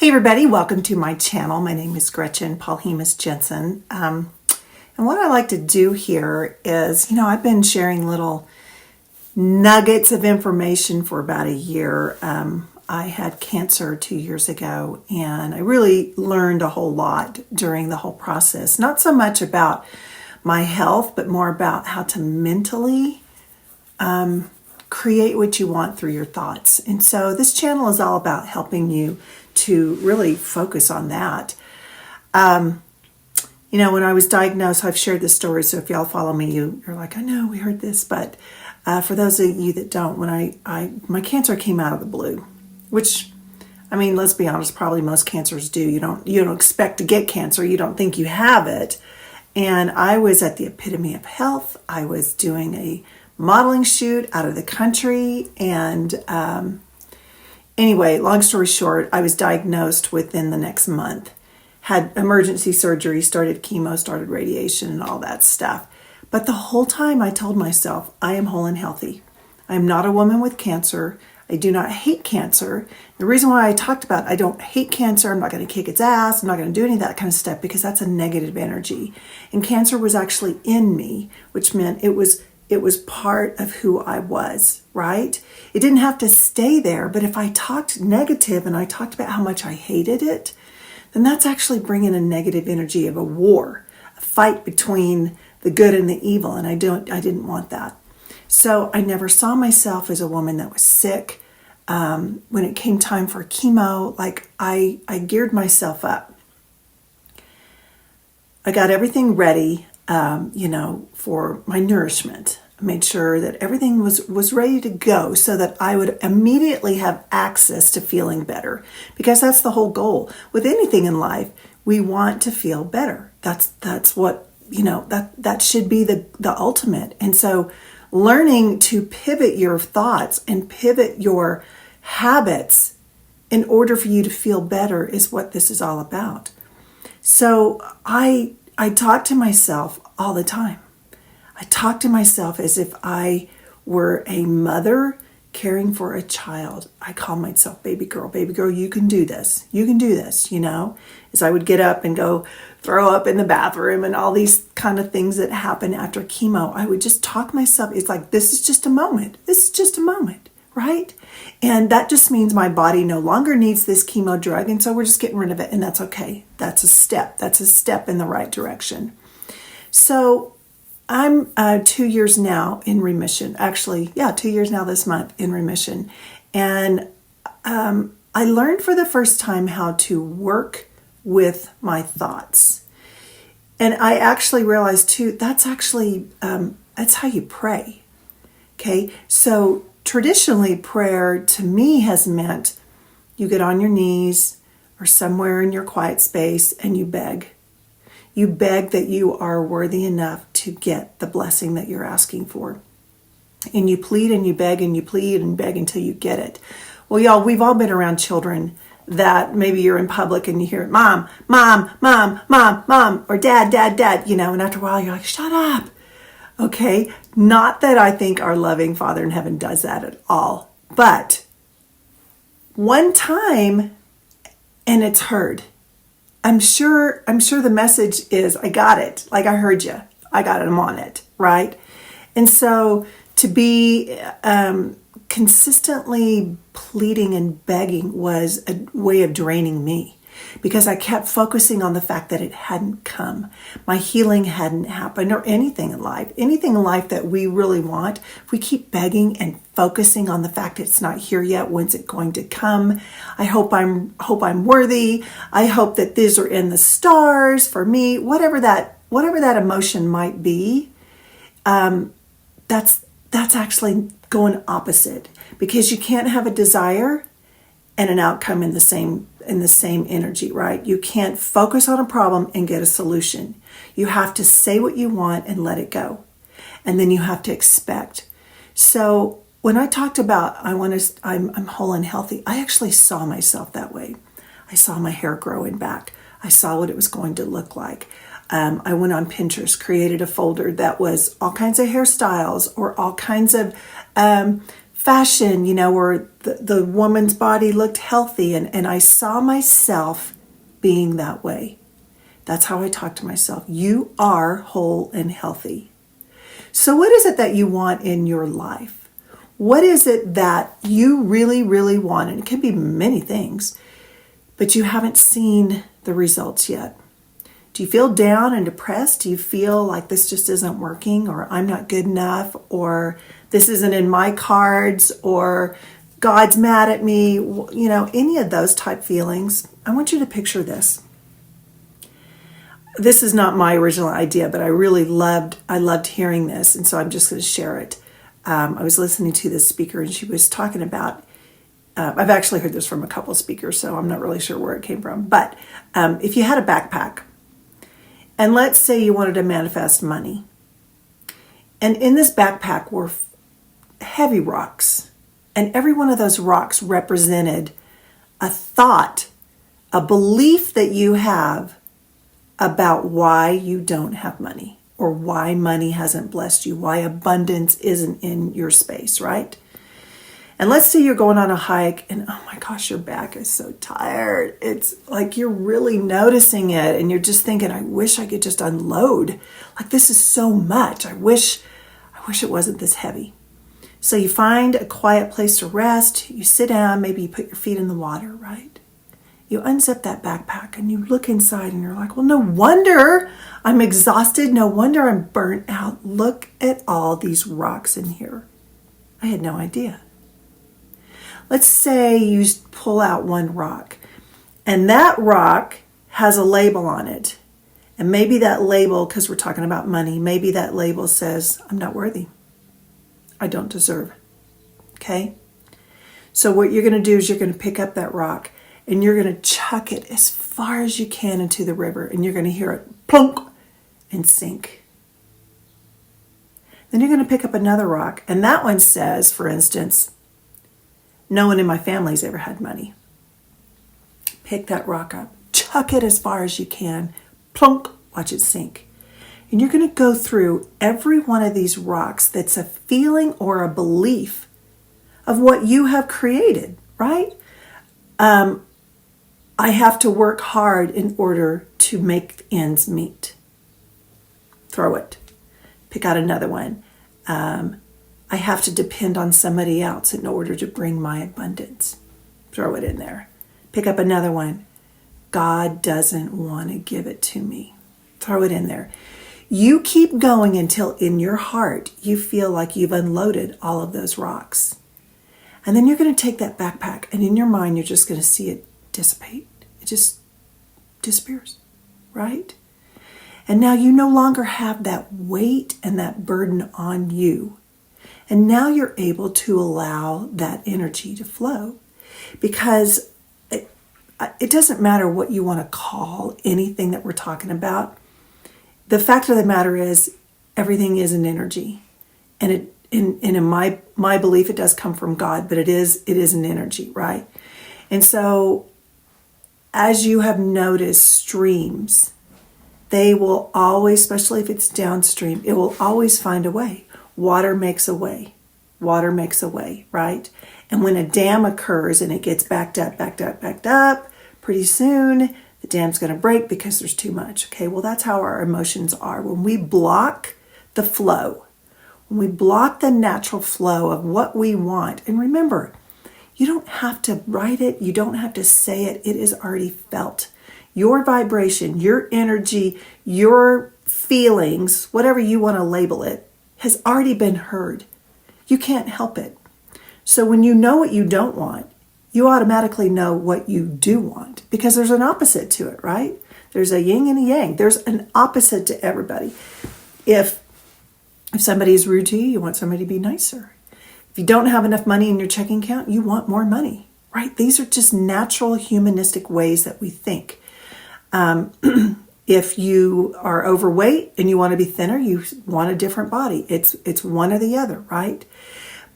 Hey everybody, welcome to my channel. My name is Gretchen Paulhemus Jensen. And what I like to do here is, I've been sharing little nuggets of information for about a year. I had cancer 2 years ago, and I really learned a whole lot during the whole process. Not so much about my health, but more about how to mentally create what you want through your thoughts. And so this channel is all about helping you to really focus on that. When I was diagnosed, I've shared this story, so if y'all follow me, you're like, I know we heard this, but for those of you that don't, when my cancer came out of the blue, which, let's be honest, probably most cancers do. You don't expect to get cancer. You don't think you have it. And I was at the epitome of health. I was doing a modeling shoot out of the country, and anyway, long story short, I was diagnosed within the next month, had emergency surgery, started chemo, started radiation and all that stuff. But the whole time I told myself, I am whole and healthy. I am not a woman with cancer. I do not hate cancer. The reason why I talked about I don't hate cancer, I'm not going to kick its ass, I'm not going to do any of that kind of stuff, because that's a negative energy. And cancer was actually in me, which meant it was part of who I was, right? It didn't have to stay there, but if I talked negative and I talked about how much I hated it, then that's actually bringing a negative energy of a war, a fight between the good and the evil, and I didn't want that. So I never saw myself as a woman that was sick. When it came time for chemo, I geared myself up. I got everything ready, for my nourishment. I made sure that everything was ready to go so that I would immediately have access to feeling better, because that's the whole goal. With anything in life, we want to feel better. That's what, that should be the ultimate. And so learning to pivot your thoughts and pivot your habits in order for you to feel better is what this is all about. So I talk to myself all the time. I talk to myself as if I were a mother caring for a child. I call myself baby girl, you can do this. You can do this, as I would get up and go throw up in the bathroom and all these kind of things that happen after chemo. I would just talk myself. It's like, this is just a moment. This is just a moment, right? And that just means my body no longer needs this chemo drug. And so we're just getting rid of it. And that's okay. That's a step. That's a step in the right direction. So I'm 2 years now in remission. Actually, 2 years now this month in remission. And I learned for the first time how to work with my thoughts. And I actually realized too, that's how you pray. Okay. So traditionally, prayer to me has meant you get on your knees or somewhere in your quiet space and you beg. You beg that you are worthy enough to get the blessing that you're asking for. And you plead and you beg and you plead and beg until you get it. Well, y'all, we've all been around children that maybe you're in public and you hear, mom, mom, mom, mom, mom, or dad, dad, dad, and after a while you're like, shut up. Okay. Not that I think our loving Father in heaven does that at all, but one time and it's heard. I'm sure the message is, I got it. Like, I heard you. I got it. I'm on it. Right. And so to be, consistently pleading and begging was a way of draining me, because I kept focusing on the fact that it hadn't come. My healing hadn't happened, or anything in life that we really want. If we keep begging and focusing on the fact it's not here yet, when's it going to come? I hope I'm worthy. I hope that these are in the stars for me. Whatever that emotion might be, that's actually going opposite, because you can't have a desire and an outcome in the same energy, right? You can't focus on a problem and get a solution. You have to say what you want and let it go. And then you have to expect. So when I talked about I'm whole and healthy, I actually saw myself that way. I saw my hair growing back. I saw what it was going to look like. I went on Pinterest, created a folder that was all kinds of hairstyles or all kinds of fashion, where the woman's body looked healthy, and I saw myself being that way. That's how I talk to myself. You are whole and healthy. So what is it that you want in your life? What is it that you really, really want? And it can be many things, but you haven't seen the results yet. Do you feel down and depressed? Do you feel like this just isn't working, or I'm not good enough, or this isn't in my cards, or God's mad at me? Any of those type feelings. I want you to picture this. This is not my original idea, but I loved hearing this, and so I'm just going to share it. I was listening to this speaker, and she was talking about, I've actually heard this from a couple of speakers, so I'm not really sure where it came from, but if you had a backpack, and let's say you wanted to manifest money, and in this backpack were heavy rocks, and every one of those rocks represented a thought, a belief that you have about why you don't have money, or why money hasn't blessed you, why abundance isn't in your space, right? And let's say you're going on a hike and oh my gosh, your back is so tired. It's like you're really noticing it and you're just thinking, I wish I could just unload. Like this is so much. I wish it wasn't this heavy. So you find a quiet place to rest, you sit down, maybe you put your feet in the water, right? You unzip that backpack and you look inside and you're like, well, no wonder I'm exhausted. No wonder I'm burnt out. Look at all these rocks in here. I had no idea. Let's say you pull out one rock and that rock has a label on it. And maybe that label, because we're talking about money, maybe that label says, I'm not worthy. I don't deserve. Okay? So what you're going to do is you're going to pick up that rock and you're going to chuck it as far as you can into the river, and you're going to hear it plunk and sink. Then you're going to pick up another rock, and that one says, for instance, no one in my family's ever had money. Pick that rock up, chuck it as far as you can, plunk, watch it sink. And you're going to go through every one of these rocks that's a feeling or a belief of what you have created, right? I have to work hard in order to make ends meet. Throw it. Pick out another one. I have to depend on somebody else in order to bring my abundance. Throw it in there. Pick up another one. God doesn't want to give it to me. Throw it in there. You keep going until in your heart you feel like you've unloaded all of those rocks. And then you're going to take that backpack, and in your mind you're just going to see it dissipate. It just disappears, right? And now you no longer have that weight and that burden on you. And now you're able to allow that energy to flow, because it doesn't matter what you want to call anything that we're talking about. The fact of the matter is everything is an energy, and in my belief, it does come from God, but it is an energy, right? And so as you have noticed, streams, they will always, especially if it's downstream, it will always find a way. Water makes a way. Water makes a way, right? And when a dam occurs and it gets backed up, pretty soon the dam's going to break because there's too much. Okay, well, that's how our emotions are. When we block the flow, when we block the natural flow of what we want, and remember, you don't have to write it, you don't have to say it, it is already felt. Your vibration, your energy, your feelings, whatever you want to label it, has already been heard. You can't help it. So when you know what you don't want, you automatically know what you do want, because there's an opposite to it, right? There's a yin and a yang. There's an opposite to everybody. If somebody is rude to you, you want somebody to be nicer. If you don't have enough money in your checking account, you want more money, right? These are just natural humanistic ways that we think. If you are overweight and you want to be thinner, you want a different body. It's one or the other, right?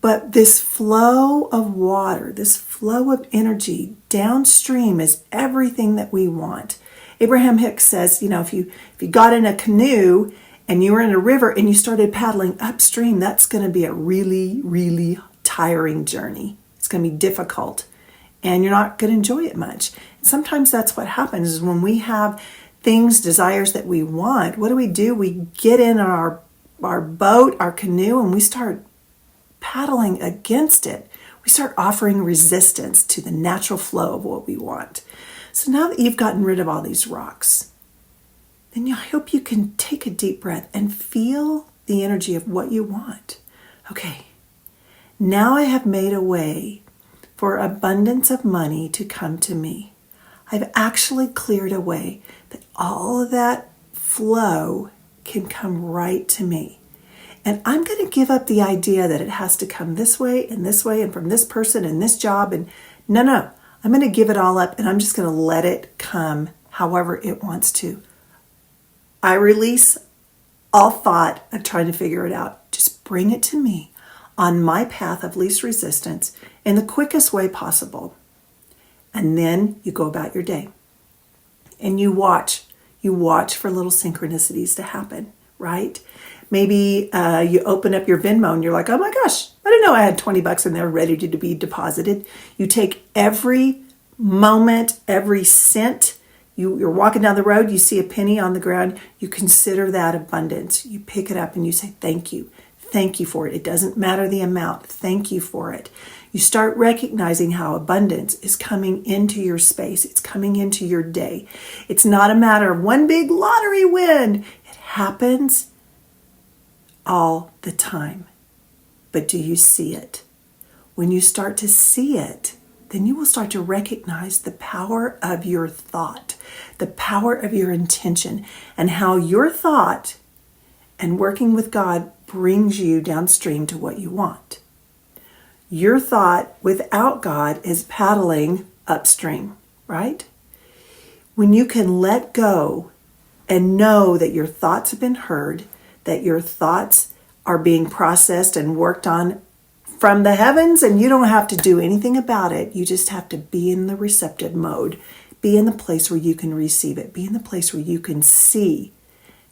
But this flow of water, this flow of energy downstream is everything that we want. Abraham Hicks says, if you got in a canoe and you were in a river and you started paddling upstream, that's going to be a really, really tiring journey. It's going to be difficult, and you're not going to enjoy it much. Sometimes that's what happens is when we have things, desires that we want, what do? We get in our boat, our canoe, and we start paddling against it. We start offering resistance to the natural flow of what we want. So now that you've gotten rid of all these rocks, then I hope you can take a deep breath and feel the energy of what you want. Okay, now I have made a way for abundance of money to come to me. I've actually cleared a way that all of that flow can come right to me. And I'm going to give up the idea that it has to come this way and from this person and this job. And no, I'm going to give it all up and I'm just going to let it come however it wants to. I release all thought of trying to figure it out. Just bring it to me on my path of least resistance in the quickest way possible. And then you go about your day and you watch for little synchronicities to happen, right? Maybe you open up your Venmo and you're like, oh my gosh, I didn't know I had $20 in there ready to be deposited. You take every moment, every cent. You're walking down the road, you see a penny on the ground, you consider that abundance. You pick it up and you say, thank you. Thank you for it. It doesn't matter the amount. Thank you for it. You start recognizing how abundance is coming into your space. It's coming into your day. It's not a matter of one big lottery win. It happens all the time. But do you see it? When you start to see it, then you will start to recognize the power of your thought, the power of your intention, and how your thought and working with God brings you downstream to what you want. Your thought without God is paddling upstream, right? When you can let go and know that your thoughts have been heard, that your thoughts are being processed and worked on from the heavens, and you don't have to do anything about it. You just have to be in the receptive mode. Be in the place where you can receive it. Be in the place where you can see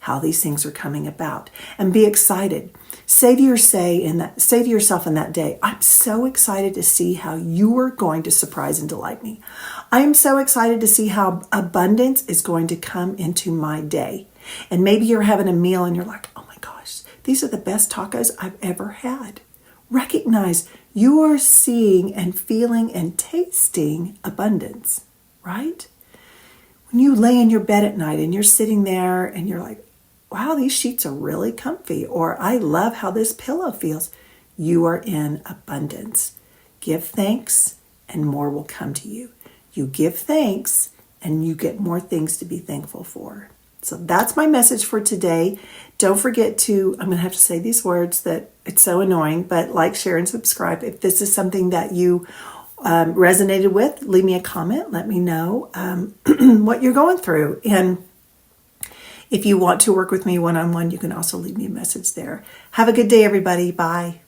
how these things are coming about, and be excited. Say to yourself in that day, I'm so excited to see how you are going to surprise and delight me. I am so excited to see how abundance is going to come into my day. And maybe you're having a meal and you're like, oh my gosh, these are the best tacos I've ever had. Recognize you are seeing and feeling and tasting abundance, right? When you lay in your bed at night and you're sitting there and you're like, wow, these sheets are really comfy, or I love how this pillow feels, you are in abundance. Give thanks and more will come to you. You give thanks and you get more things to be thankful for. So that's my message for today. Don't forget to, I'm going to have to say these words that it's so annoying, but like, share, and subscribe. If this is something that you resonated with, leave me a comment. Let me know what you're going through. And if you want to work with me one-on-one, you can also leave me a message there. Have a good day, everybody. Bye.